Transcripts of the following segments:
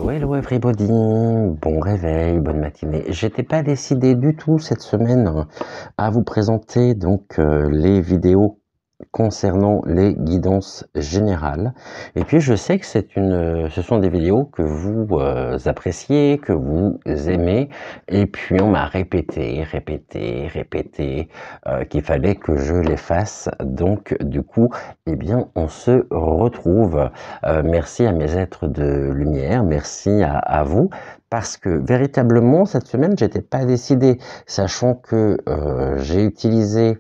Hello everybody, bon réveil, bonne matinée. J'étais pas décidé du tout cette semaine à vous présenter donc les vidéos concernant les guidances générales. Et puis je sais que ce sont des vidéos que vous appréciez, que vous aimez. Et puis on m'a répété qu'il fallait que je les fasse. Donc du coup, eh bien, on se retrouve. Merci à mes êtres de lumière, merci à vous. Parce que véritablement cette semaine, j'étais pas décidé, sachant que j'ai utilisé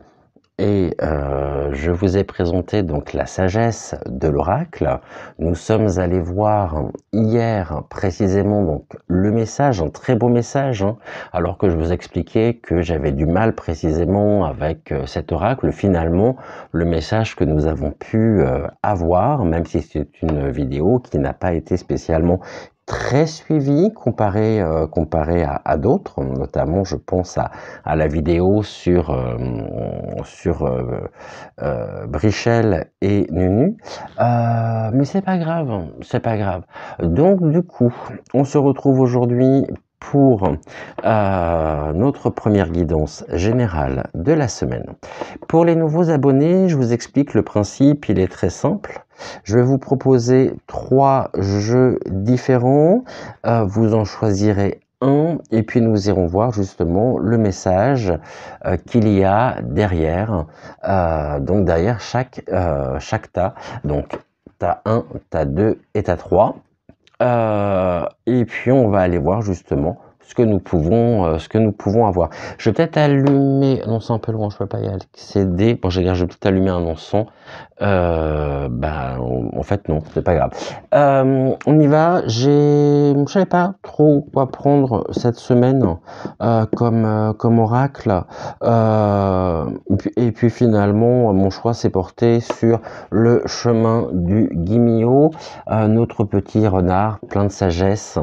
et je vous ai présenté donc la sagesse de l'oracle. Nous sommes allés voir hier précisément donc le message, un très beau message, hein, alors que je vous expliquais que j'avais du mal précisément avec cet oracle. Finalement, le message que nous avons pu avoir, même si c'est une vidéo qui n'a pas été spécialement très suivi comparé à d'autres, notamment je pense à la vidéo sur Brichel et Nunu, mais c'est pas grave, c'est pas grave. Donc du coup, on se retrouve aujourd'hui pour notre première guidance générale de la semaine. Pour les nouveaux abonnés, je vous explique le principe, il est très simple. Je vais vous proposer 3 jeux différents, vous en choisirez un et puis nous irons voir justement le message qu'il y a derrière, donc derrière chaque tas. Donc tas 1, tas 2 et tas 3. Et puis on va aller voir justement ce que nous pouvons avoir. Je vais peut-être allumer, non c'est un peu loin, je peux pas y accéder. Bon, je vais peut-être allumer un encens. En fait non, c'est pas grave. On y va. Je savais pas trop quoi prendre cette semaine comme oracle. Et puis finalement, mon choix s'est porté sur le chemin du Guimio, notre petit renard plein de sagesse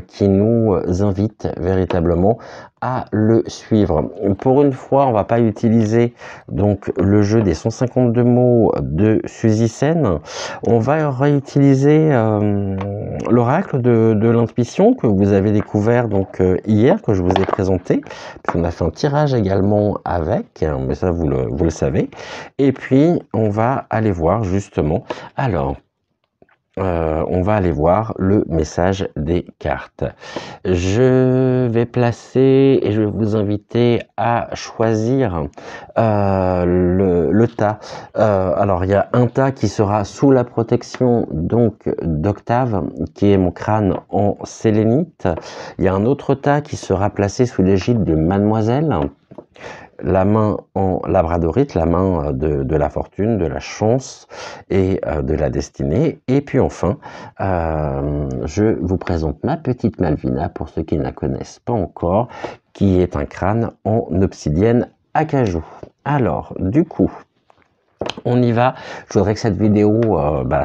qui nous invite véritablement à le suivre. Pour une fois, on va pas utiliser donc le jeu des 152 mots de Suzy Sen. On va réutiliser l'oracle de l'intuition que vous avez découvert donc hier, que je vous ai présenté. Puis on a fait un tirage également avec, mais ça vous le savez. Et puis on va aller voir justement. Alors, on va aller voir le message des cartes. Je vais placer et je vais vous inviter à choisir le tas. Alors il y a un tas qui sera sous la protection donc d'Octave, qui est mon crâne en sélénite. Il y a un autre tas qui sera placé sous l'égide de Mademoiselle, la main en labradorite, la main de la fortune, de la chance et de la destinée. Et puis enfin, je vous présente ma petite Malvina, pour ceux qui ne la connaissent pas encore, qui est un crâne en obsidienne acajou. Alors, du coup, on y va. Je voudrais que cette vidéo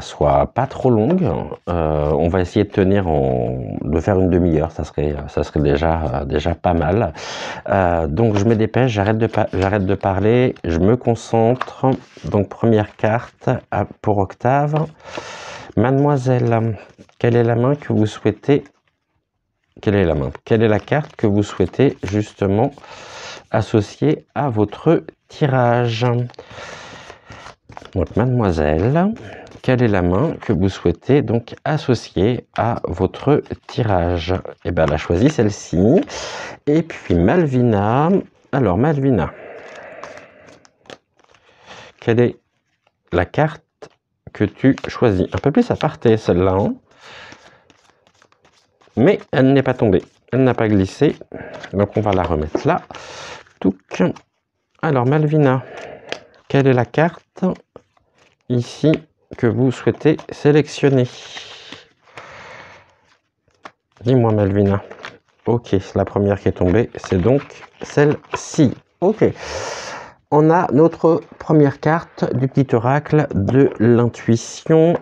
soit pas trop longue. On va essayer de de faire une demi-heure. Ça serait déjà pas mal. Donc je me dépêche, j'arrête de parler, je me concentre. Donc première carte pour Octave. Mademoiselle, quelle est la main que vous souhaitez? Quelle est la main? Quelle est la carte que vous souhaitez justement associer à votre tirage? Donc Mademoiselle, quelle est la main que vous souhaitez donc associer à votre tirage? Eh bien, elle a choisi celle-ci. Et puis Malvina. Alors Malvina, quelle est la carte que tu choisis? Un peu plus aparté celle-là, hein, mais elle n'est pas tombée, elle n'a pas glissé, donc on va la remettre là. Touc. Alors Malvina, quelle est la carte ici que vous souhaitez sélectionner? Dis-moi Malvina. Ok, la première qui est tombée, c'est donc celle-ci. Ok. On a notre première carte du petit oracle de l'intuition.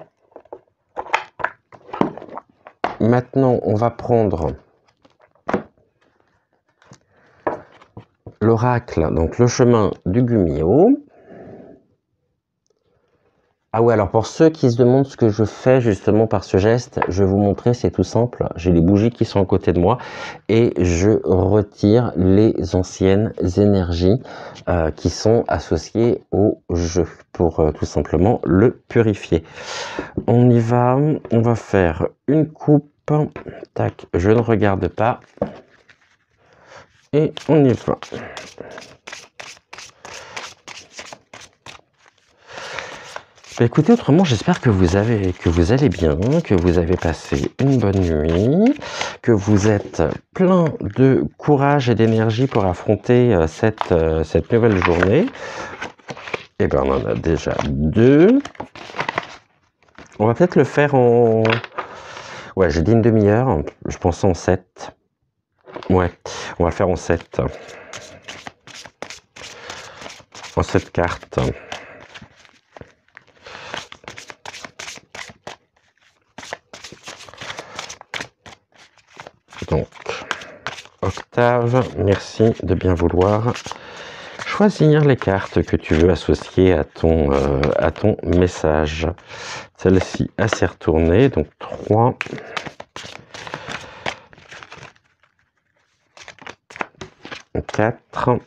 Maintenant, on va prendre l'oracle, donc le chemin du Gumiho. Ah ouais, alors pour ceux qui se demandent ce que je fais justement par ce geste, je vais vous montrer, c'est tout simple. J'ai les bougies qui sont à côté de moi et je retire les anciennes énergies qui sont associées au jeu pour tout simplement le purifier. On y va, on va faire une coupe. Tac, je ne regarde pas. Et on y va. Écoutez, autrement, j'espère que vous allez bien, que vous avez passé une bonne nuit, que vous êtes plein de courage et d'énergie pour affronter cette nouvelle journée. Et bien, on en a déjà 2. On va peut-être le faire en... Ouais, j'ai dit une demi-heure, je pense en 7. Ouais, on va le faire en 7. En 7 cartes. Donc, Octave, merci de bien vouloir choisir les cartes que tu veux associer à ton message. Celle-ci assez retournée, donc 3. 4.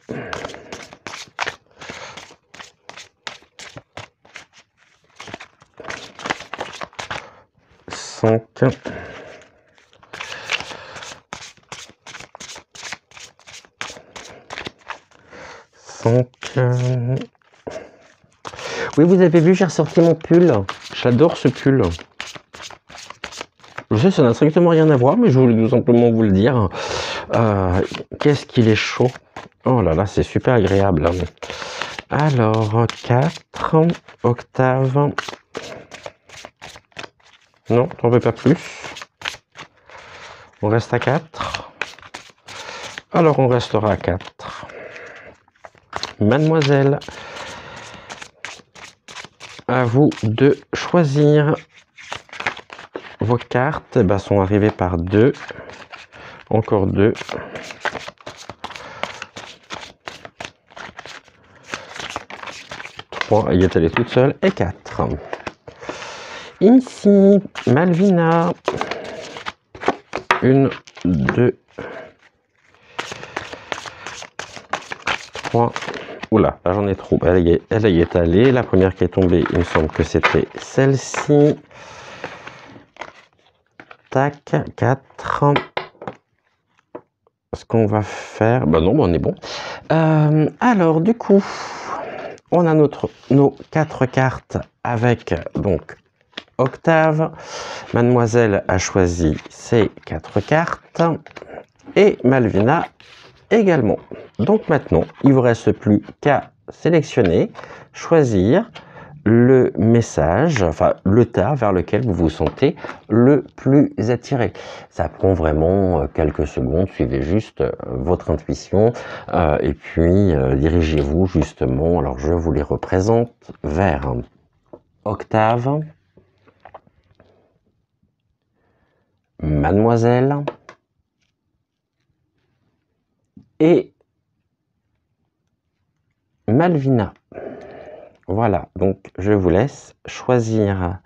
5. 5. Oui, vous avez vu, j'ai ressorti mon pull. J'adore ce pull. Je sais, ça n'a strictement rien à voir, mais je voulais tout simplement vous le dire. Qu'est-ce qu'il est chaud. Oh là là, c'est super agréable. Alors, 4. Octave. Non, t'en veux pas plus. On reste à 4. Alors, on restera à 4. Mademoiselle, à vous de choisir. Vos cartes sont arrivées par 2. Encore 2. 3, elle est allée toute seule. Et 4. Ici, Malvina. 1, 2, 3. Oula, là j'en ai trop. Elle y est allée. La première qui est tombée, il me semble que c'était celle-ci. Tac, 4. Ce qu'on va faire... Bah non, on est bon. Alors, du coup, on a nos 4 cartes avec, donc, Octave. Mademoiselle a choisi ses 4 cartes. Et Malvina également. Donc maintenant, il ne vous reste plus qu'à sélectionner, choisir le message, enfin le tas vers lequel vous vous sentez le plus attiré. Ça prend vraiment quelques secondes, suivez juste votre intuition et puis dirigez-vous justement, alors je vous les représente, vers Octave, Mademoiselle et Malvina. Voilà, donc je vous laisse choisir.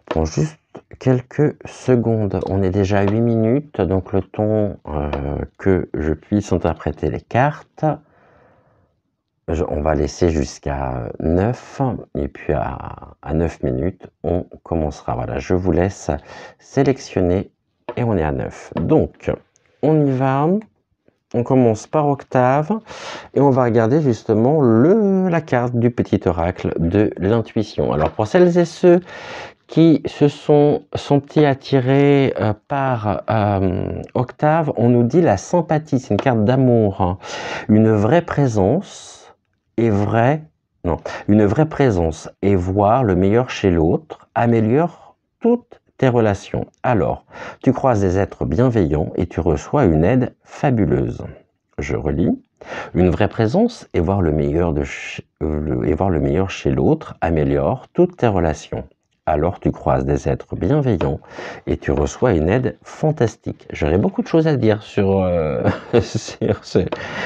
Prends juste quelques secondes. On est déjà à 8 minutes, donc le temps que je puisse interpréter les cartes. On va laisser jusqu'à 9, et puis à 9 minutes, on commencera. Voilà, je vous laisse sélectionner, et on est à 9. Donc, on y va. On commence par Octave et on va regarder justement la carte du petit oracle de l'intuition. Alors pour celles et ceux qui se sont sentis attirés par Octave, on nous dit la sympathie, c'est une carte d'amour, hein. Une vraie présence et une vraie présence et voir le meilleur chez l'autre améliore toute tes relations. Alors, tu croises des êtres bienveillants et tu reçois une aide fabuleuse. Je relis. Une vraie présence et voir le meilleur, voir le meilleur chez l'autre améliore toutes tes relations. Alors tu croises des êtres bienveillants et tu reçois une aide fantastique. J'aurais beaucoup de choses à dire sur,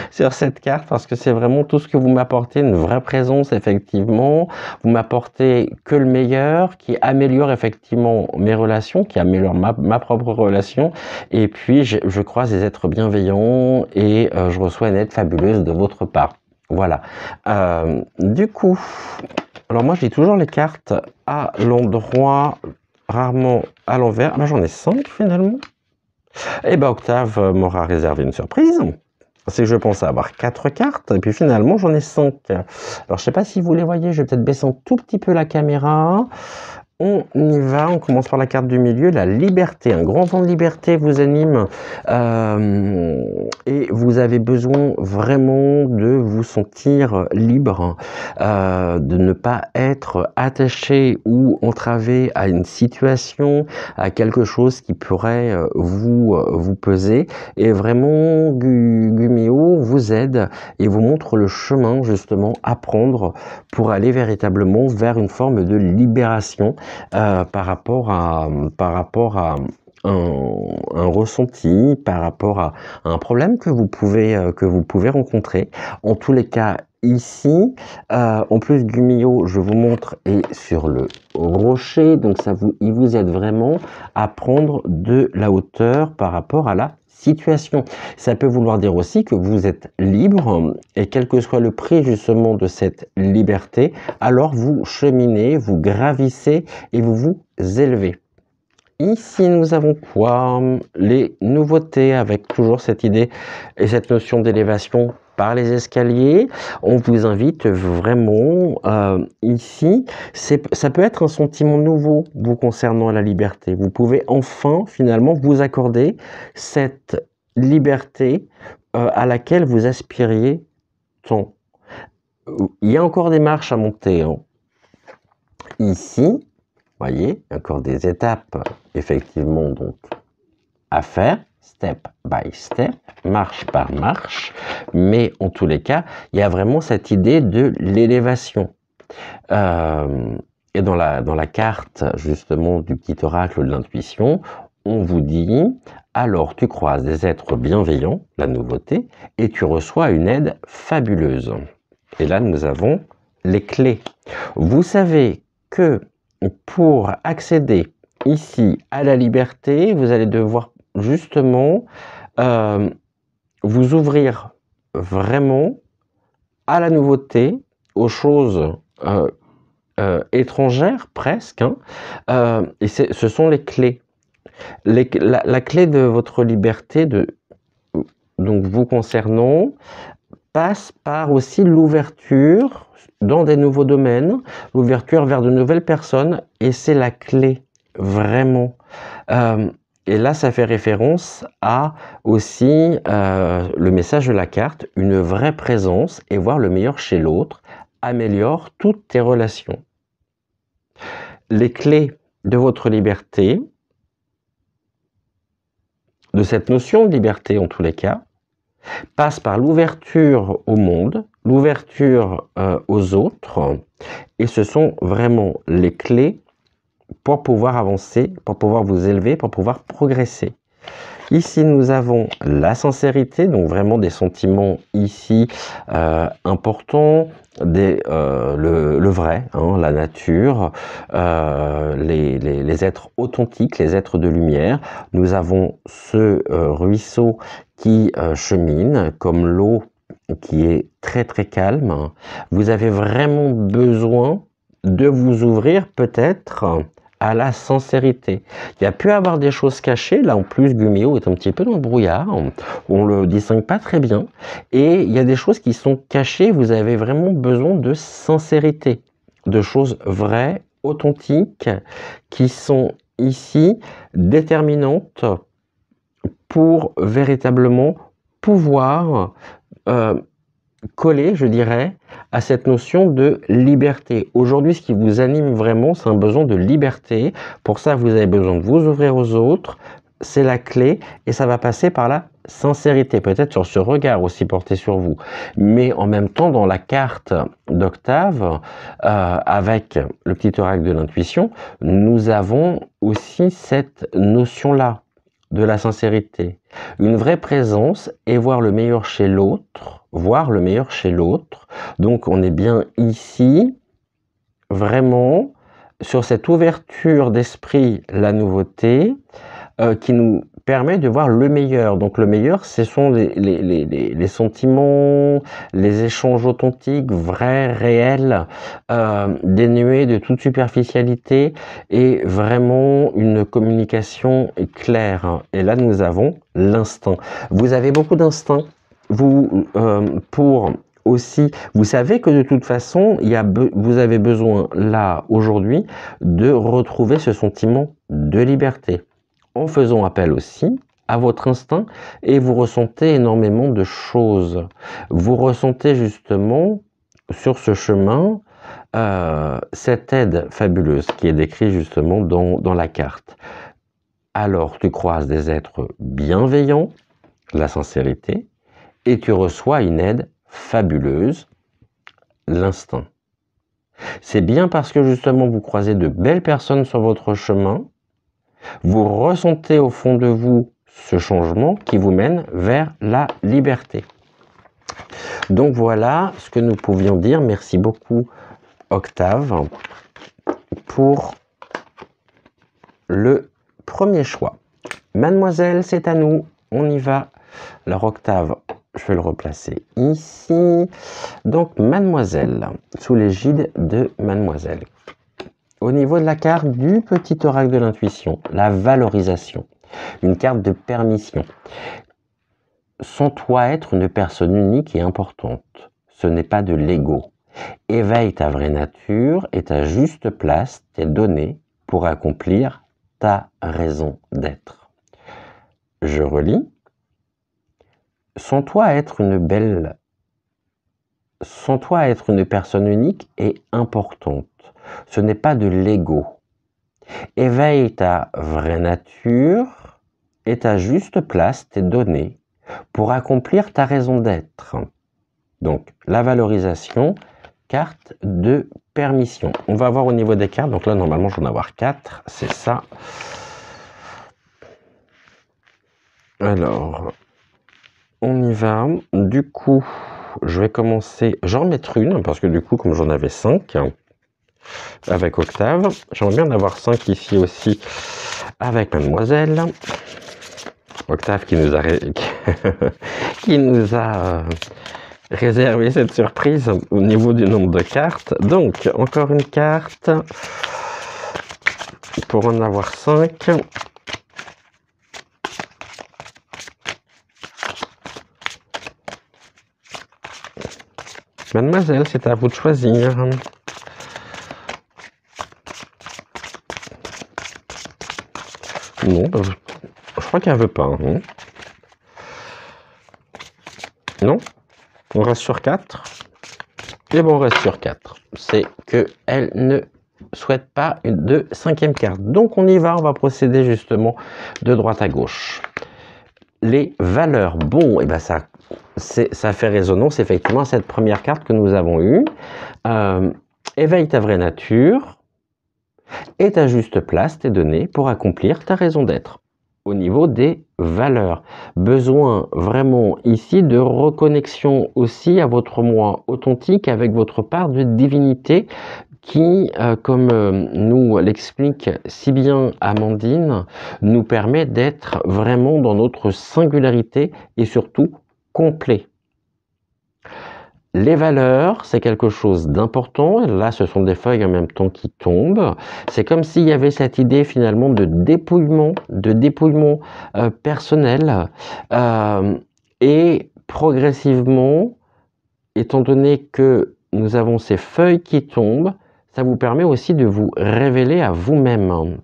sur cette carte parce que c'est vraiment tout ce que vous m'apportez, une vraie présence effectivement. Vous m'apportez que le meilleur qui améliore effectivement mes relations, qui améliore ma propre relation. Et puis je croise des êtres bienveillants et je reçois une aide fabuleuse de votre part. Voilà. Du coup... Alors moi, j'ai toujours les cartes à l'endroit, rarement à l'envers. Ah ben, j'en ai 5 finalement. Et ben Octave m'aura réservé une surprise. C'est que je pensais avoir 4 cartes, et puis finalement j'en ai 5. Alors je sais pas si vous les voyez, je vais peut-être baisser un tout petit peu la caméra. On y va, on commence par la carte du milieu, la liberté. Un grand vent de liberté vous anime et vous avez besoin vraiment de vous sentir libre, de ne pas être attaché ou entravé à une situation, à quelque chose qui pourrait vous peser. Et vraiment, Gumiho vous aide et vous montre le chemin justement à prendre pour aller véritablement vers une forme de libération. Par rapport à un ressenti, par rapport à un problème que vous pouvez rencontrer. En tous les cas, ici, en plus Gumiho, je vous montre, est sur le rocher, donc il vous aide vraiment à prendre de la hauteur par rapport à la situation. Ça peut vouloir dire aussi que vous êtes libre et quel que soit le prix justement de cette liberté, alors vous cheminez, vous gravissez et vous vous élevez. Ici, nous avons quoi? Les nouveautés avec toujours cette idée et cette notion d'élévation par les escaliers. On vous invite vraiment ici, ça peut être un sentiment nouveau vous concernant la liberté. Vous pouvez enfin finalement vous accorder cette liberté à laquelle vous aspiriez tant. Il y a encore des marches à monter. Hein. Ici, voyez, encore des étapes effectivement donc à faire. Step by step, marche par marche, mais en tous les cas, il y a vraiment cette idée de l'élévation. Et dans la carte, justement, du petit oracle de l'intuition, on vous dit, alors tu croises des êtres bienveillants, la nouveauté, et tu reçois une aide fabuleuse. Et là, nous avons les clés. Vous savez que pour accéder ici à la liberté, vous allez devoir justement vous ouvrir vraiment à la nouveauté, aux choses étrangères presque, hein, et ce sont les clés. La clé de votre liberté, donc vous concernant, passe par aussi l'ouverture dans des nouveaux domaines, l'ouverture vers de nouvelles personnes, et c'est la clé, vraiment. Et là, ça fait référence à aussi le message de la carte, une vraie présence et voir le meilleur chez l'autre améliore toutes tes relations. Les clés de votre liberté, de cette notion de liberté en tous les cas, passent par l'ouverture au monde, l'ouverture aux autres, et ce sont vraiment les clés pour pouvoir avancer, pour pouvoir vous élever, pour pouvoir progresser. Ici, nous avons la sincérité, donc vraiment des sentiments ici importants, le vrai, hein, la nature, les êtres authentiques, les êtres de lumière. Nous avons ce ruisseau qui chemine, comme l'eau qui est très très calme. Vous avez vraiment besoin de vous ouvrir peut-être à la sincérité. Il y a pu avoir des choses cachées, là en plus Gumiho est un petit peu dans le brouillard, on le distingue pas très bien, et il y a des choses qui sont cachées, vous avez vraiment besoin de sincérité, de choses vraies, authentiques, qui sont ici déterminantes pour véritablement pouvoir coller, je dirais, à cette notion de liberté. Aujourd'hui, ce qui vous anime vraiment, c'est un besoin de liberté. Pour ça, vous avez besoin de vous ouvrir aux autres. C'est la clé et ça va passer par la sincérité, peut-être sur ce regard aussi porté sur vous. Mais en même temps, dans la carte d'Octave, avec le petit oracle de l'intuition, nous avons aussi cette notion-là de la sincérité. Une vraie présence et voir le meilleur chez l'autre, voir le meilleur chez l'autre. Donc on est bien ici, vraiment, sur cette ouverture d'esprit, la nouveauté, qui nous permet de voir le meilleur. Donc le meilleur, ce sont les sentiments, les échanges authentiques, vrais, réels, dénués de toute superficialité et vraiment une communication claire. Et là, nous avons l'instinct. Vous avez beaucoup d'instinct. Vous, pour aussi, vous savez que de toute façon, vous avez besoin, là, aujourd'hui, de retrouver ce sentiment de liberté, en faisant appel aussi à votre instinct, et vous ressentez énormément de choses. Vous ressentez justement, sur ce chemin, cette aide fabuleuse qui est décrite justement dans la carte. Alors, tu croises des êtres bienveillants, la sincérité, et tu reçois une aide fabuleuse, l'instinct. C'est bien parce que justement vous croisez de belles personnes sur votre chemin, vous ressentez au fond de vous ce changement qui vous mène vers la liberté. Donc voilà ce que nous pouvions dire. Merci beaucoup Octave pour le premier choix. Mademoiselle, c'est à nous, on y va. Alors Octave, je vais le replacer ici. Donc Mademoiselle, sous l'égide de Mademoiselle. Au niveau de la carte du petit oracle de l'intuition, la valorisation, une carte de permission. Sens-toi être une personne unique et importante. Ce n'est pas de l'ego. Éveille ta vraie nature et ta juste place t'est donnée pour accomplir ta raison d'être. Je relis. Sens-toi être une personne unique et importante. Ce n'est pas de l'ego. Éveille ta vraie nature et ta juste place t'est donnée pour accomplir ta raison d'être. Donc, la valorisation, carte de permission. On va voir au niveau des cartes. Donc là, normalement, je vais en avoir 4. C'est ça. Alors, on y va. Du coup, je vais commencer. J'en remettre une, parce que du coup, comme j'en avais 5 avec Octave, j'aimerais bien en avoir 5 ici aussi avec Mademoiselle. Octave qui nous a, qui nous a réservé cette surprise au niveau du nombre de cartes. Donc, encore une carte pour en avoir 5. Mademoiselle, c'est à vous de choisir. Non, je crois qu'elle ne veut pas. Hein. Non, on reste sur 4. Et bon, on reste sur 4. C'est qu'elle ne souhaite pas de 5e carte. Donc on y va, on va procéder justement de droite à gauche. Les valeurs. Bon, et ben ça fait résonance effectivement à cette première carte que nous avons eue. Éveille ta vraie nature et ta juste place t'est donnée pour accomplir ta raison d'être. Au niveau des valeurs, besoin vraiment ici de reconnexion aussi à votre moi authentique avec votre part de divinité qui, comme nous l'explique si bien Amandine, nous permet d'être vraiment dans notre singularité et surtout complet. Les valeurs, c'est quelque chose d'important. Là, ce sont des feuilles en même temps qui tombent. C'est comme s'il y avait cette idée finalement de dépouillement personnel. Et progressivement, étant donné que nous avons ces feuilles qui tombent, ça vous permet aussi de vous révéler à vous-même.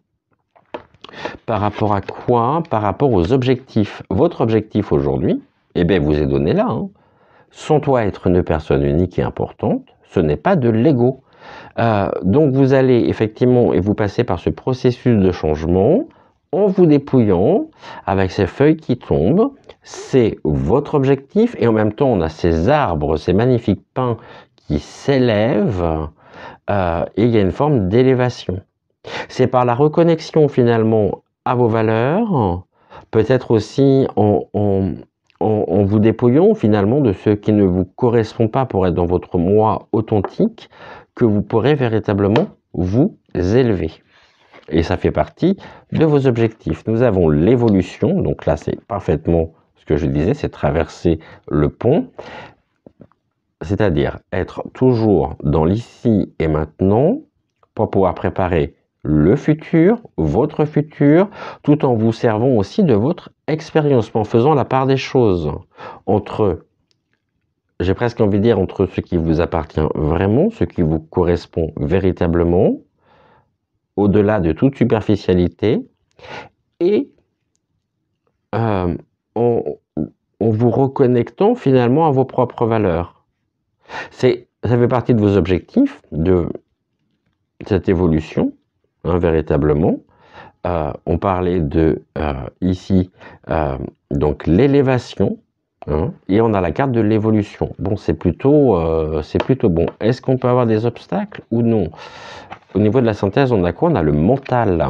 Par rapport à quoi? Par rapport aux objectifs. Votre objectif aujourd'hui, eh bien, vous est donné là. Sens-toi être une personne unique et importante, ce n'est pas de l'ego. Donc vous allez effectivement, et vous passez par ce processus de changement en vous dépouillant, avec ces feuilles qui tombent, c'est votre objectif, et en même temps on a ces arbres, ces magnifiques pins qui s'élèvent, et il y a une forme d'élévation. C'est par la reconnexion finalement à vos valeurs, peut-être aussi en vous dépouillant finalement de ce qui ne vous correspond pas pour être dans votre moi authentique, que vous pourrez véritablement vous élever. Et ça fait partie de vos objectifs. Nous avons l'évolution, donc là c'est parfaitement ce que je disais, c'est traverser le pont, c'est-à-dire être toujours dans l'ici et maintenant pour pouvoir préparer le futur, votre futur, tout en vous servant aussi de votre expérience, en faisant la part des choses entre, j'ai presque envie de dire, entre ce qui vous appartient vraiment, ce qui vous correspond véritablement, au-delà de toute superficialité, et en vous reconnectant finalement à vos propres valeurs. Ça fait partie de vos objectifs, de cette évolution, hein, véritablement. On parlait de, ici, donc l'élévation, hein, et on a la carte de l'évolution. Bon, c'est plutôt bon. Est-ce qu'on peut avoir des obstacles ou non? Au niveau de la synthèse, on a quoi? On a le mental.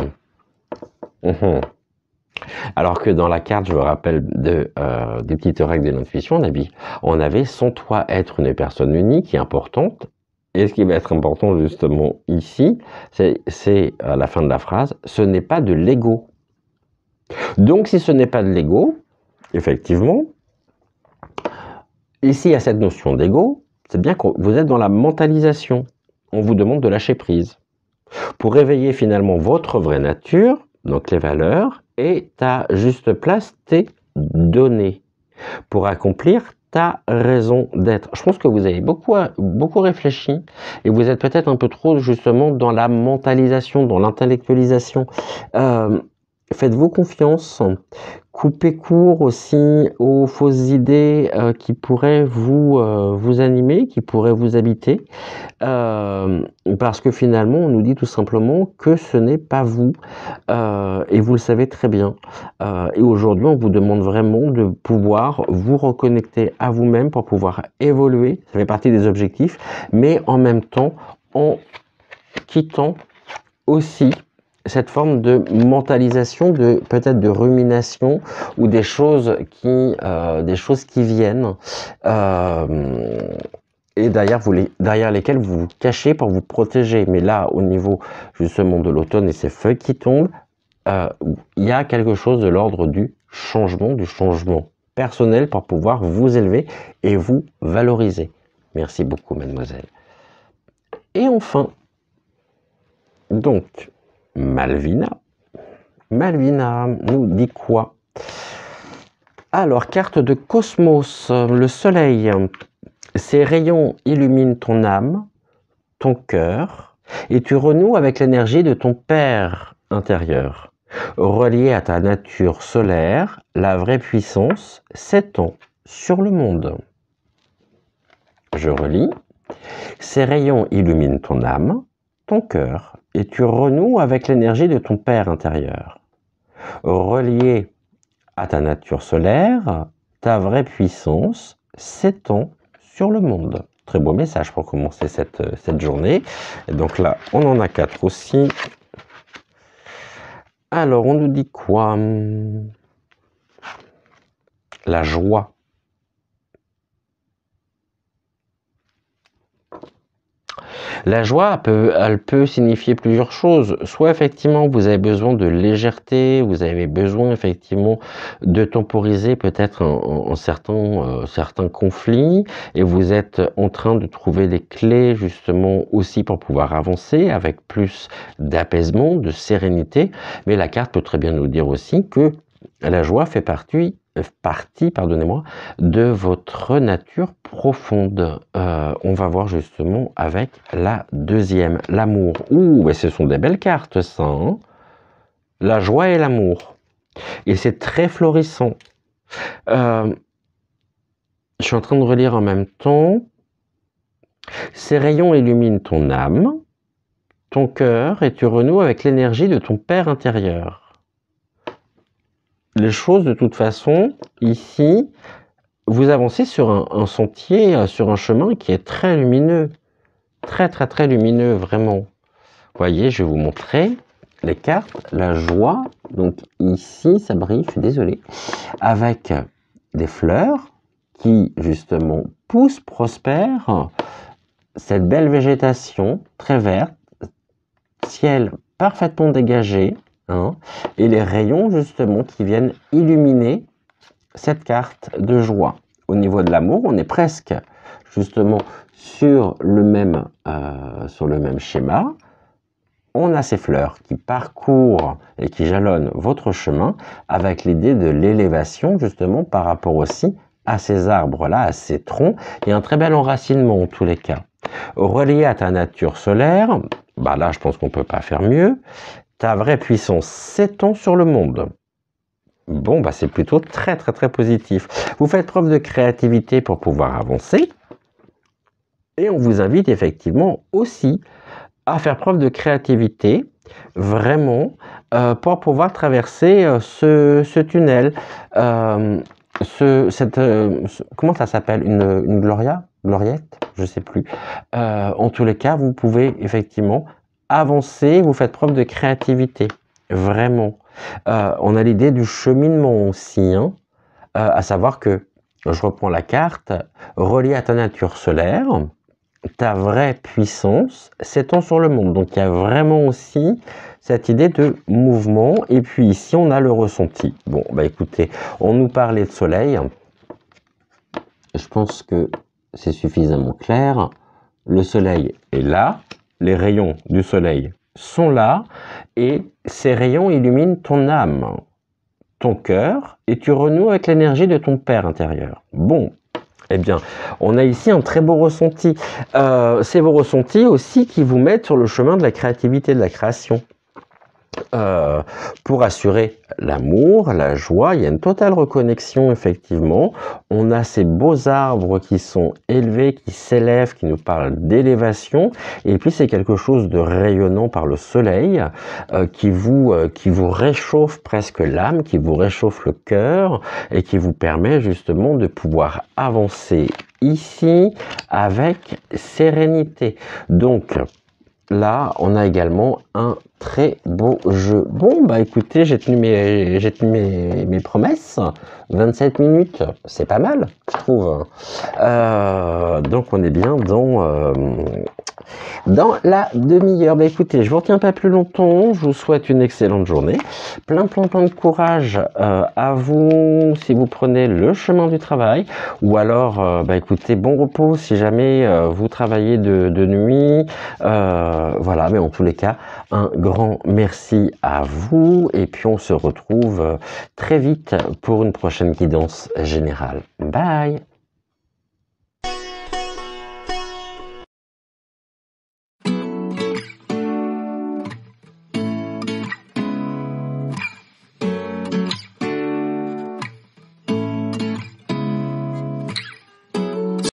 Alors que dans la carte, je me rappelle des petites règles de l'intuition, on avait sans toi être une personne unique et importante. Et ce qui va être important justement ici, c'est à la fin de la phrase, ce n'est pas de l'ego. Donc si ce n'est pas de l'ego, effectivement, ici il y a cette notion d'ego, c'est bien que vous êtes dans la mentalisation. On vous demande de lâcher prise. Pour réveiller finalement votre vraie nature, donc les valeurs, et ta juste place, tes données, pour accomplir ta raison d'être. Je pense que vous avez beaucoup réfléchi, et vous êtes peut-être un peu trop justement dans la mentalisation, dans l'intellectualisation. Faites-vous confiance, coupez court aussi aux fausses idées qui pourraient vous animer, qui pourraient vous habiter, parce que finalement on nous dit tout simplement que ce n'est pas vous, et vous le savez très bien. Et aujourd'hui on vous demande vraiment de pouvoir vous reconnecter à vous-même pour pouvoir évoluer, ça fait partie des objectifs, mais en même temps en quittant aussi cette forme de mentalisation, peut-être de rumination, ou des choses qui viennent, et derrière lesquelles vous vous cachez pour vous protéger. Mais là, au niveau justement de l'automne et ces feuilles qui tombent, il y a quelque chose de l'ordre du changement personnel pour pouvoir vous élever et vous valoriser. Merci beaucoup, mademoiselle. Et enfin, donc, Malvina nous dit quoi? Alors, carte de Cosmos, le soleil. Ses rayons illuminent ton âme, ton cœur, et tu renoues avec l'énergie de ton Père intérieur. Relié à ta nature solaire, la vraie puissance s'étend sur le monde. Je relis. Ces rayons illuminent ton âme, ton cœur, et tu renoues avec l'énergie de ton Père intérieur. Relié à ta nature solaire, ta vraie puissance s'étend sur le monde. Très beau message pour commencer cette journée. Et donc là, on en a 4 aussi. Alors, on nous dit quoi? La joie. La joie, elle peut signifier plusieurs choses. Soit effectivement, vous avez besoin de légèreté, vous avez besoin effectivement de temporiser peut-être certains conflits, et vous êtes en train de trouver des clés justement aussi pour pouvoir avancer avec plus d'apaisement, de sérénité. Mais la carte peut très bien nous dire aussi que la joie fait partie de votre nature profonde. On va voir justement avec la deuxième, l'amour. Ouh, mais ce sont des belles cartes, ça. Hein, la joie et l'amour. Et c'est très florissant. Je suis en train de relire en même temps. Ces rayons illuminent ton âme, ton cœur, et tu renoues avec l'énergie de ton Père intérieur. les choses de toute façon, ici, vous avancez sur un sentier, sur un chemin qui est très lumineux. Très lumineux, vraiment. Vous voyez, je vais vous montrer les cartes, la joie. Donc ici, ça brille, je suis désolé. Avec des fleurs qui, justement, poussent, prospèrent. Cette belle végétation, très verte, ciel parfaitement dégagé, hein, et les rayons, justement, qui viennent illuminer cette carte de joie. Au niveau de l'amour, on est presque, justement, sur le même schéma. On a ces fleurs qui parcourent et qui jalonnent votre chemin avec l'idée de l'élévation, justement, par rapport aussi à ces arbres-là, à ces troncs. Il y a un très bel enracinement en tous les cas. Relié à ta nature solaire, bah là, je pense qu'on ne peut pas faire mieux. Ta vraie puissance s'étend sur le monde. Bon, bah c'est plutôt très positif. Vous faites preuve de créativité pour pouvoir avancer. Et on vous invite effectivement aussi à faire preuve de créativité, vraiment, pour pouvoir traverser ce tunnel. Comment ça s'appelle, une gloriette, je sais plus. En tous les cas, vous pouvez effectivement avancer, vous faites preuve de créativité, vraiment. On a l'idée du cheminement aussi, hein, à savoir que, je reprends la carte, relié à ta nature solaire, ta vraie puissance s'étend sur le monde. Donc il y a vraiment aussi cette idée de mouvement. Et puis ici, on a le ressenti. Bon, bah écoutez, on nous parlait de soleil. Je pense que c'est suffisamment clair. Le soleil est là. Les rayons du soleil sont là. Et ces rayons illuminent ton âme, ton cœur. Et tu renoues avec l'énergie de ton père intérieur. Bon. Eh bien, on a ici un très beau ressenti. C'est vos ressentis aussi qui vous mettent sur le chemin de la créativité, de la création. Pour assurer l'amour, la joie, il y a une totale reconnexion effectivement. On a ces beaux arbres qui sont élevés, qui s'élèvent, qui nous parlent d'élévation. Et puis c'est quelque chose de rayonnant par le soleil qui vous réchauffe presque l'âme, qui vous réchauffe le cœur et qui vous permet justement de pouvoir avancer ici avec sérénité. Donc là, on a également un très beau jeu. Bon, bah écoutez, j'ai tenu mes promesses. 27 minutes, c'est pas mal, je trouve. Donc on est bien dans la demi-heure. Bah écoutez, je vous retiens pas plus longtemps. Je vous souhaite une excellente journée. Plein de courage à vous si vous prenez le chemin du travail. Ou alors, bah écoutez, bon repos si jamais vous travaillez de nuit. Voilà, mais en tous les cas, un grand merci à vous. Et puis on se retrouve très vite pour une prochaine guidance générale. Bye!